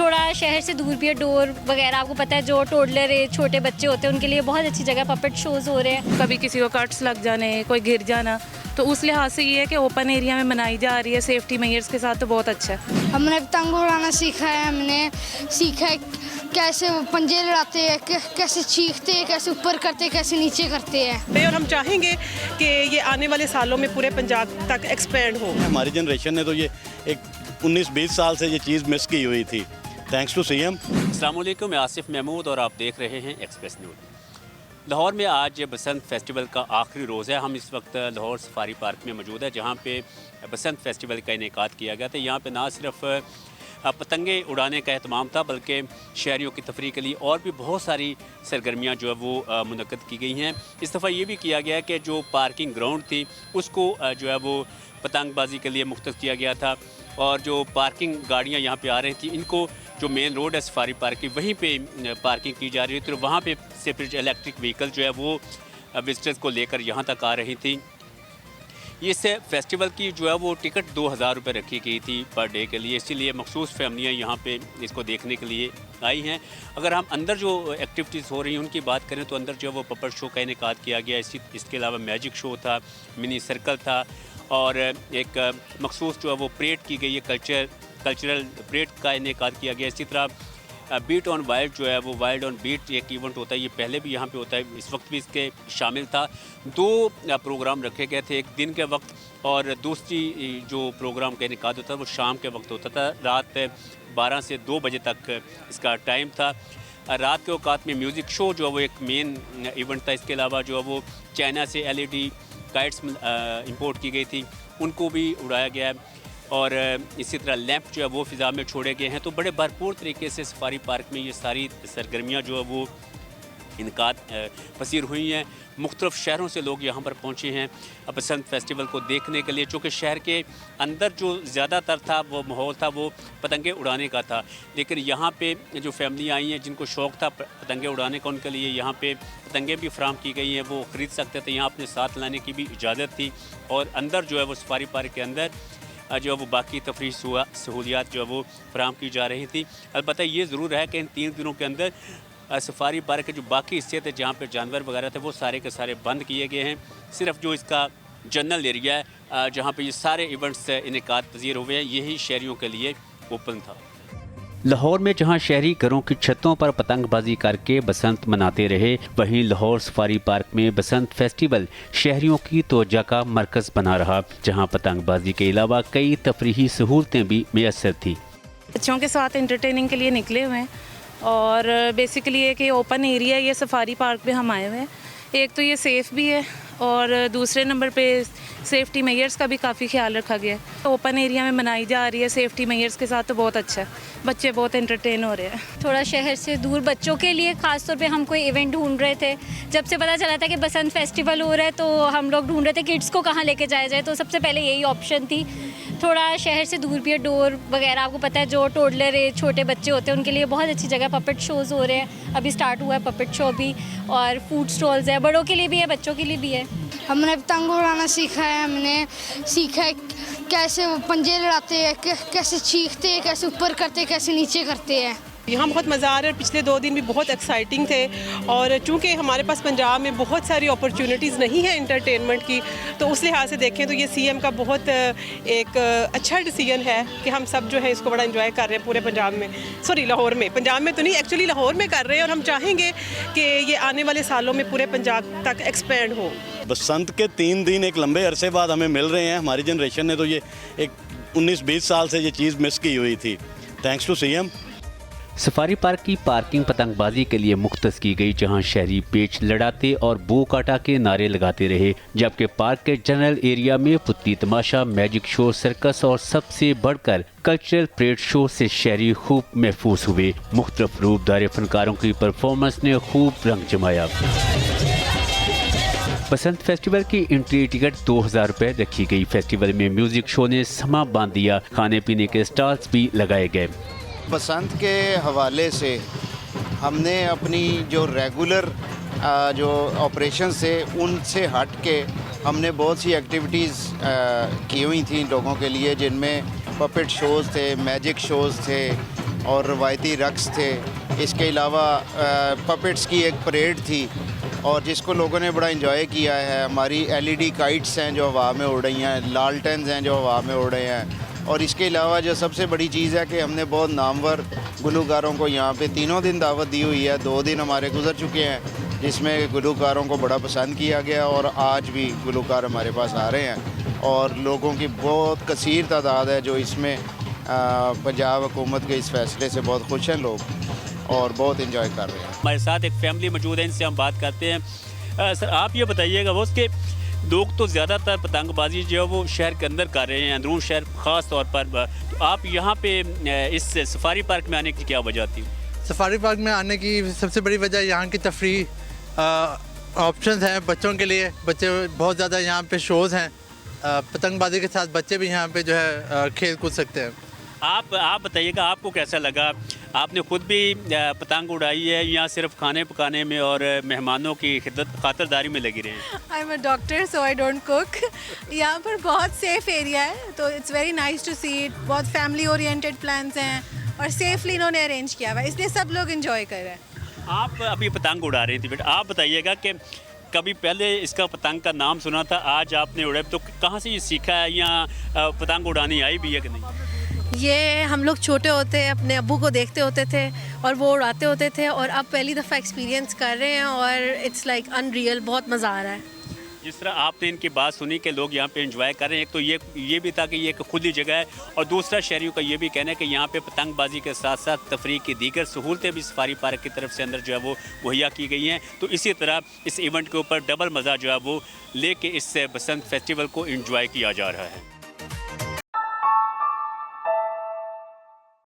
थोड़ा शहर से दूर भी है, डोर वगैरह आपको पता है, जो टोडलर है, छोटे बच्चे होते हैं, उनके लिए बहुत अच्छी जगह पपेट शोज़ हो रहे हैं। कभी किसी को कट्स लग जाने, कोई गिर जाना, तो उस लिहाज से ये है कि ओपन एरिया में मनाई जा रही है सेफ्टी मेजर्स के साथ, तो बहुत अच्छा है। हमने पतंग उड़ाना सीखा है, हमने सीखा है कैसे वो पंजे लड़ाते हैं, कैसे चीखते हैं, कैसे ऊपर करते हैं, कैसे नीचे करते हैं। और हम चाहेंगे कि ये आने वाले सालों में पूरे पंजाब तक एक्सपेंड हो। हमारी जनरेशन ने तो ये एक 19-20 साल से ये चीज़ मिस की हुई थी। Thanks to CM. अस्सलाम वालेकुम, मैं आसिफ महमूद और आप देख रहे हैं एक्सप्रेस न्यूज़। लाहौर में आज बसंत फेस्टिवल का आखिरी रोज़ है। हम इस वक्त लाहौर सफारी पार्क में मौजूद है, जहाँ पे बसंत फेस्टिवल का इनेकाद किया गया था। यहाँ पे ना सिर्फ पतंगे उड़ाने का एहतमाम था, बल्कि शहरियों की तफरीह के लिए और भी बहुत सारी सरगर्मियाँ जो है वो मुनक्कद की गई हैं। इस दफ़ा ये भी किया गया है कि जो पार्किंग ग्राउंड थी उसको जो है वो पतंगबाजी के लिए मुख्तस किया गया था, और जो पार्किंग गाड़ियाँ यहाँ पे आ रही थी इनको जो मेन रोड है सफारी पार्क की वहीं पे पार्किंग की जा रही थी, तो वहाँ पे से फिर इलेक्ट्रिक व्हीकल जो है वो विजिटर्स को लेकर यहाँ तक आ रही थी। इस फेस्टिवल की जो है वो टिकट 2000 रुपये रखी गई थी पर डे के लिए, इसीलिए मखसूस फैमिलियाँ यहाँ पे इसको देखने के लिए आई हैं। अगर हम अंदर जो एक्टिविटीज़ हो रही हैं उनकी बात करें तो अंदर जो है वो पपेट शो का इनेकाद किया गया। इसके अलावा मैजिक शो था, मिनी सर्कल था, और एक मखसूस जो है वो परेड की गई है, कल्चरल परेड का इनेकाद किया गया। इसी तरह बीट ऑन वाइल्ड जो है वो वाइल्ड ऑन बीट एक इवेंट होता है, ये पहले भी यहाँ पे होता है, इस वक्त भी इसके शामिल था। 2 प्रोग्राम रखे गए थे, एक दिन के वक्त और दूसरी जो प्रोग्राम का इनेकाद होता था वो शाम के वक्त होता था। रात 12 से 2 बजे तक इसका टाइम था। रात के औकात में म्यूज़िक शो जो है वो एक मेन इवेंट था। इसके अलावा जो है वो चाइना से LED काइट्स इंपोर्ट की गई थी, उनको भी उड़ाया गया है, और इसी तरह लैंप जो है वो फ़िज़ा में छोड़े गए हैं। तो बड़े भरपूर तरीके से सफारी पार्क में ये सारी सरगर्मियाँ जो है वो इनकाद पसीर हुई हैं। मुख्तलिफ़ शहरों से लोग यहाँ पर पहुँचे हैं बसंत फेस्टिवल को देखने के लिए, चूँकि शहर के अंदर जो ज़्यादातर था वो माहौल था वो पतंगे उड़ाने का था, लेकिन यहाँ पे जो फैमिलियाँ आई हैं जिनको शौक़ था पतंगे उड़ाने का, उनके लिए यहाँ पे पतंगे भी फराम की गई हैं, वो ख़रीद सकते थे, यहाँ अपने साथ लाने की भी इजाज़त थी। और अंदर जो है वो सफारी पार्क के अंदर जो है वो बाकी तफरीह सहूलियात जो है वो फराम की जा रही थी। अलबत्ता ये ज़रूर है कि इन 3 दिनों के अंदर सफारी पार्क के जो बाकी हिस्से थे जहाँ पे जानवर वगैरह थे वो सारे के सारे बंद किए गए हैं। सिर्फ जो इसका जनरल एरिया है जहाँ पे ये सारे इवेंट्स इनेकाद पजीर हुए हैं, यही शहरियों के लिए ओपन था। लाहौर में जहां शहरी घरों की छतों पर पतंगबाजी करके बसंत मनाते रहे, वहीं लाहौर सफारी पार्क में बसंत फेस्टिवल शहरियों की तवज्जो का मरकज़ बना रहा, जहां पतंगबाजी के अलावा कई तफरीही सहूलतें भी मैसर थी। बच्चों के साथ एंटरटेनिंग के लिए निकले हुए हैं, और बेसिकली ये कि ओपन एरिया ये सफारी पार्क में हम आए हुए हैं। एक तो ये सेफ़ भी है, और दूसरे नंबर पे सेफ्टी मेजर्स का भी काफ़ी ख्याल रखा गया है। ओपन एरिया में मनाई जा रही है सेफ्टी मेजर्स के साथ, तो बहुत अच्छा है, बच्चे बहुत एंटरटेन हो रहे हैं। थोड़ा शहर से दूर बच्चों के लिए ख़ास तौर पे हम कोई इवेंट ढूंढ रहे थे। जब से पता चला था कि बसंत फेस्टिवल हो रहा है तो हम लोग ढूंढ रहे थे किड्स को कहाँ लेके जाया जाए, तो सबसे पहले यही ऑप्शन थी। थोड़ा शहर से दूर भी है, डोर वगैरह आपको पता है, जो टोडलर है, छोटे बच्चे होते हैं, उनके लिए बहुत अच्छी जगह पपेट शोज़ हो रहे हैं। अभी स्टार्ट हुआ है पपेट शो भी, और फूड स्टॉल्स है, बड़ों के लिए भी है, बच्चों के लिए भी है। हमने पतंग उड़ाना सीखा है, हमने सीखा है कैसे वो पंजे लड़ाते हैं, कैसे चीखते हैं, कैसे ऊपर करते हैं, कैसे नीचे करते हैं। यहाँ बहुत मज़ा आ रहा है। पिछले 2 दिन भी बहुत एक्साइटिंग थे, और चूँकि हमारे पास पंजाब में बहुत सारी अपॉर्चुनिटीज़ नहीं है एंटरटेनमेंट की, तो उस लिहाज से देखें तो ये सीएम का बहुत एक अच्छा डिसीजन है कि हम सब जो है इसको बड़ा एंजॉय कर रहे हैं पूरे पंजाब में, सॉरी लाहौर में, पंजाब में तो नहीं, एक्चुअली लाहौर में कर रहे हैं, और हम चाहेंगे कि ये आने वाले सालों में पूरे पंजाब तक एक्सपेंड हो। बसंत के 3 दिन एक लंबे अरसे बाद हमें मिल रहे हैं। हमारी जनरेशन ने तो ये एक 19-20 साल से ये चीज़ मिस की हुई थी। Thanks to CM. Safari park की पार्किंग पतंगबाजी के लिए मुख्तस की गई, जहां शहरी पेच लड़ाते और बो काटा के नारे लगाते रहे, जबकि पार्क के जनरल एरिया में पुत्ती तमाशा, मैजिक शो, सर्कस और सबसे बढ़कर कल्चरल परेड शो से शहरी खूब महफूज हुए। मुख्तलिफ रूपदार फनकारों की परफॉर्मेंस ने खूब रंग जमाया। बसंत फेस्टिवल की एंट्री टिकट 2000 रुपये रखी गई। फेस्टिवल में म्यूजिक शो ने समा बांध दिया, खाने पीने के स्टॉल्स भी लगाए गए। बसंत के हवाले से हमने अपनी जो रेगुलर जो ऑपरेशन से उनसे हट के हमने बहुत सी एक्टिविटीज़ की हुई थी लोगों के लिए, जिनमें पपेट शोज़ थे, मैजिक शोज़ थे, और रवायती रक्स थे। इसके अलावा पपेट्स की एक परेड थी और जिसको लोगों ने बड़ा इंजॉय किया है। हमारी LED काइट्स हैं जो हवा में उड़ रही हैं, लालटेन्स हैं जो हवा में उड़ रहे हैं। और इसके अलावा जो सबसे बड़ी चीज़ है कि हमने बहुत नामवर गुलकारों को यहाँ पे 3 दिन दावत दी हुई है। 2 दिन हमारे गुजर चुके हैं जिसमें गुलकारों को बड़ा पसंद किया गया और आज भी गुलकार हमारे पास आ रहे हैं और लोगों की बहुत कसीर तादाद है जो इसमें पंजाब हुकूमत के इस फैसले से बहुत खुश हैं लोग और बहुत इंजॉय कर रहे हैं। हमारे साथ एक फैमिली मौजूद है, इनसे हम बात करते हैं। सर आप ये बताइएगा वो उसके लोग तो ज़्यादातर पतंगबाजी जो है वो शहर के अंदर कर रहे हैं, अंदरून शहर ख़ास तौर पर, तो आप यहाँ पे इस सफारी पार्क में आने की क्या वजह थी? सफारी पार्क में आने की सबसे बड़ी वजह यहाँ की तफरी ऑप्शंस हैं बच्चों के लिए। बच्चे बहुत ज़्यादा यहाँ पे शोज़ हैं, पतंगबाजी के साथ बच्चे भी यहाँ पे जो है खेल कूद सकते हैं। आप बताइएगा आपको कैसा लगा? आपने खुद भी पतंग उड़ाई है या सिर्फ खाने पकाने में और मेहमानों की खिदमत खातिरदारी में लगी रहे हैं? I am a doctor so I don't cook. यहाँ पर बहुत सेफ़ एरिया है तो it's very nice to see it. बहुत फैमिली ओरिएंटेड प्लान्स हैं और सेफली इन्होंने अरेंज किया हुआ है, इसलिए सब लोग इन्जॉय कर रहे हैं। आप अभी पतंग उड़ा रही थी बेटा, आप बताइएगा कि कभी पहले इसका पतंग का नाम सुना था, आज आपने उड़ाया, तो कहाँ से ये सीखा है या पतंग उड़ानी आई भी है कि नहीं? ये हम लोग छोटे होते अपने अब्बू को देखते होते थे और वो उड़ाते होते थे और अब पहली दफ़ा एक्सपीरियंस कर रहे हैं और इट्स लाइक अनरियल, बहुत मज़ा आ रहा है। जिस तरह आपने इनकी बात सुनी कि लोग यहाँ पे एंजॉय कर रहे हैं, एक तो ये भी था कि ये एक खुली जगह है और दूसरा शहरियों का ये भी कहना है कि यहाँ पे पतंगबाजी के साथ साथ तफरीह की दीगर सहूलतें भी सफारी पार्क की तरफ से अंदर जो है वो मुहैया की गई हैं। तो इसी तरह इस इवेंट के ऊपर डबल मज़ा जो है वो लेके इस बसंत फेस्टिवल को एंजॉय किया जा रहा है।